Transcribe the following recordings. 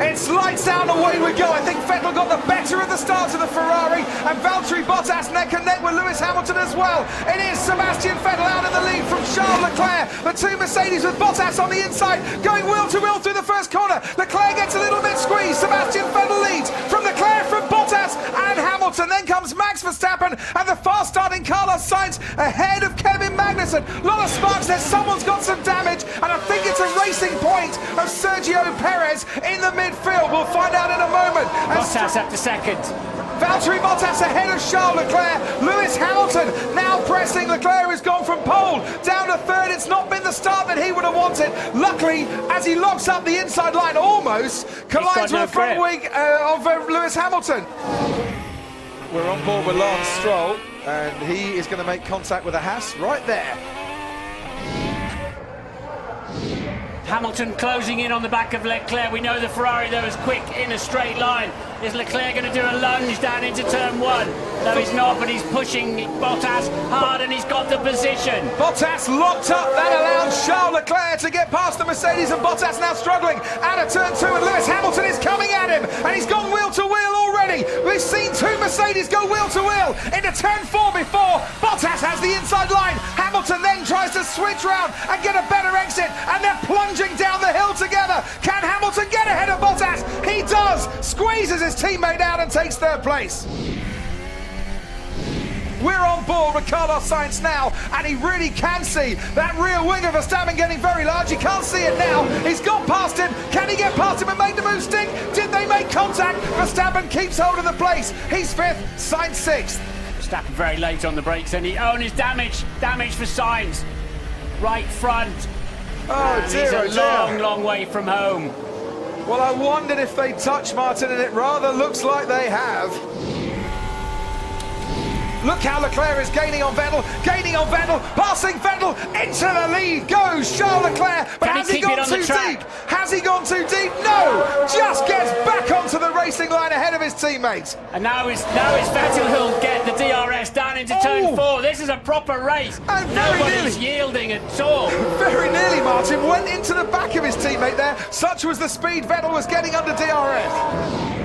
It's lights out and away we go. I think Vettel got the better of the start of the Ferrari, and Valtteri Bottas neck and neck with Lewis Hamilton as well. It is Sebastian Vettel out of the lead from Charles Leclerc. The two Mercedes with Bottas on the inside, going wheel to wheel through the first corner. Leclerc gets a little bit squeezed. Sebastian Vettel leads from Leclerc, from Bottas and Hamilton. Then comes Max Verstappen and the fast starting Carlos Sainz ahead of Kevin Magnussen. A lot of sparks there. Someone's got some damage, and I think it's a racing point of Sergio Perez in the midfield. We'll find out in a moment. Bottas up to second. Valtteri Bottas ahead of Charles Leclerc. Lewis Hamilton now pressing. Leclerc has gone from pole down to third. It's not been the start that he would have wanted. Luckily, as he locks up the inside line, almost collides with the front wing of Lewis Hamilton. We're on board with Lance Stroll, and he is going to make contact with a Haas right there. Hamilton closing in on the back of Leclerc. We know the Ferrari though is quick in a straight line. Is Leclerc going to do a lunge down into turn one? No, he's not, but he's pushing Bottas hard and he's got the position. Bottas locked up. That allows Charles Leclerc to get past the Mercedes, and Bottas now struggling out of turn two, and Lewis Hamilton is coming at him, and he's gone wheel to wheel already. We've seen two Mercedes go wheel to wheel into turn four before. Bottas has the inside line. Hamilton then tries to switch round and get a better exit, and they're plunging down the hill together. Can Hamilton get ahead of Bottas? He does. Squeezes his teammate out and takes third place. We're on board with Carlos Sainz now, and he really can see that rear wing of Verstappen getting very large. He can't see it now. He's got past him. Can he get past him and make the move stick? Did they make contact? Verstappen keeps hold of the place. He's fifth, Sainz sixth. Verstappen very late on the brakes, and his damage for Sainz. Right front. Oh dear, he's a long way from home. Well, I wondered if they touched Martin, and it rather looks like they have. Look how Leclerc is gaining on Vettel, passing Vettel, into the lead goes Charles Leclerc, but has he gone too deep? Has he gone too deep? No, just gets back onto the racing line ahead of his teammates. And now is Vettel who'll get the DRS down into turn four. This is a proper race. And nobody's yielding at all. Very nearly, Martin went into the back of his teammate there. Such was the speed Vettel was getting under DRS.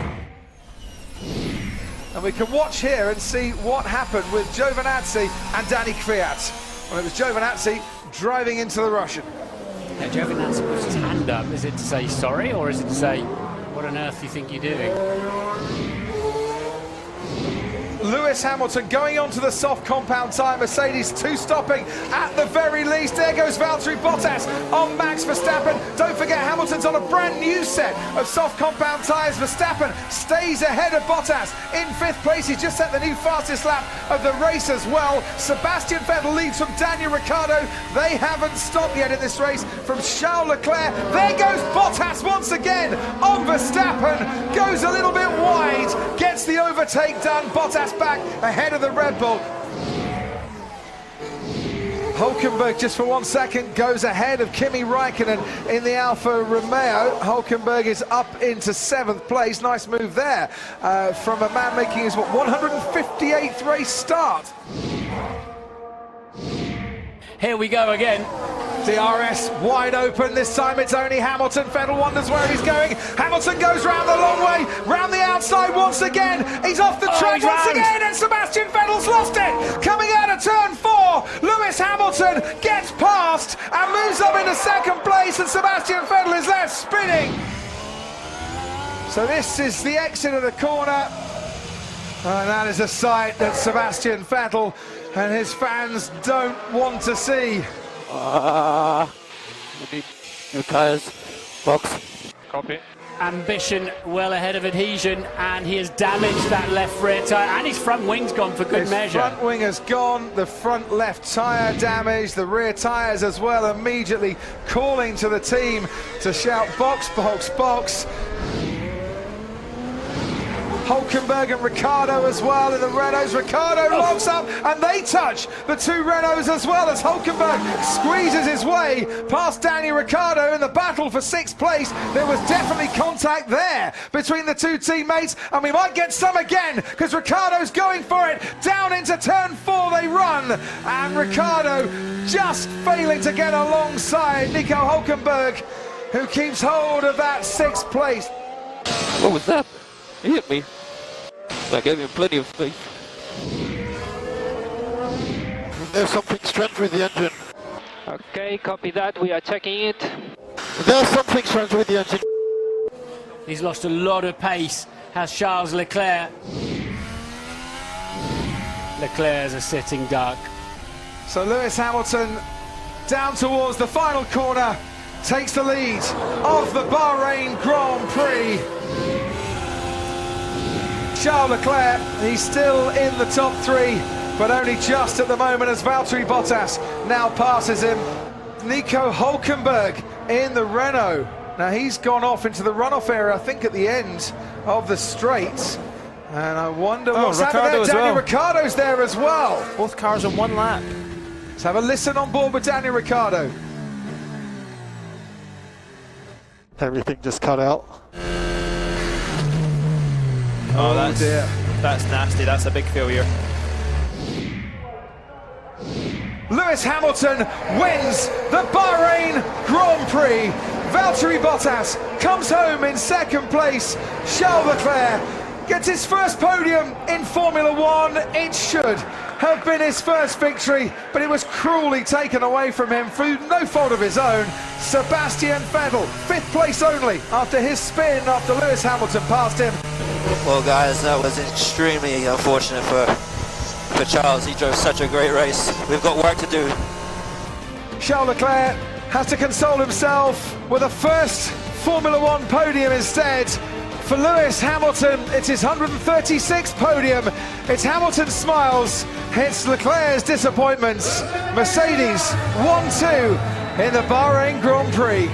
And we can watch here and see what happened with Giovinazzi and Danny Kvyat. Well, it was Giovinazzi driving into the Russian. Now, Giovinazzi puts his hand up. Is it to say sorry, or is it to say, what on earth do you think you're doing? Lewis Hamilton going on to the soft compound tyre. Mercedes two stopping at the very least. There goes Valtteri Bottas on Max Verstappen. Don't forget, Hamilton's on a brand new set of soft compound tyres. Verstappen stays ahead of Bottas in fifth place. He's just set the new fastest lap of the race as well. Sebastian Vettel leads from Daniel Ricciardo. They haven't stopped yet in this race from Charles Leclerc. There goes Bottas once again on Verstappen. Goes a little bit wide, gets the overtake done. Bottas back ahead of the Red Bull. Hulkenberg just for 1 second goes ahead of Kimi Räikkönen in the Alfa Romeo. Hulkenberg is up into seventh place. Nice move there from a man making his 158th race start. Here we go again. DRS wide open. This time it's only Hamilton. Vettel wonders where he's going. Hamilton goes round the long way, round the outside once again. He's off the track once again, and Sebastian Vettel's lost it. Coming out of turn four, Lewis Hamilton gets past and moves up into second place, and Sebastian Vettel is left spinning. So this is the exit of the corner, and that is a sight that Sebastian Vettel and his fans don't want to see. New tyres, box. Copy. Ambition well ahead of adhesion, and he has damaged that left rear tyre, and his front wing's gone for good measure. His front wing has gone, the front left tyre damaged, the rear tyres as well, immediately calling to the team to shout box, box, box. Hulkenberg and Ricciardo as well in the Renaults. Ricciardo locks up, and they touch the two Renaults as well as Hulkenberg squeezes his way past Daniel Ricciardo in the battle for sixth place. There was definitely contact there between the two teammates, and we might get some again because Ricciardo's going for it. Down into turn four they run, and Ricciardo just failing to get alongside Nico Hulkenberg, who keeps hold of that sixth place. What was that? He hit me. I gave him plenty of space. There's something strange with the engine. Okay, copy that. We are checking it. There's something strange with the engine. He's lost a lot of pace, has Charles Leclerc. Leclerc's a sitting duck. So Lewis Hamilton down towards the final corner takes the lead of the Bahrain Grand Prix. Charles Leclerc, he's still in the top three, but only just at the moment as Valtteri Bottas now passes him. Nico Hülkenberg in the Renault. Now he's gone off into the runoff area, I think at the end of the straight. And I wonder what's happening there. Daniel Ricciardo's there as well. Both cars on one lap. Let's have a listen on board with Daniel Ricciardo. Everything just cut out. Oh, that's nasty. That's a big failure. Lewis Hamilton wins the Bahrain Grand Prix. Valtteri Bottas comes home in second place. Charles Leclerc gets his first podium in Formula One. It should have been his first victory, but it was cruelly taken away from him through no fault of his own. Sebastian Vettel, fifth place only after his spin after Lewis Hamilton passed him. Well guys, that was extremely unfortunate for Charles. He drove such a great race. We've got work to do. Charles Leclerc has to console himself with a first Formula One podium instead. For Lewis Hamilton, it's his 136th podium. It's Hamilton's smiles, it's Leclerc's disappointments. Mercedes 1-2 in the Bahrain Grand Prix.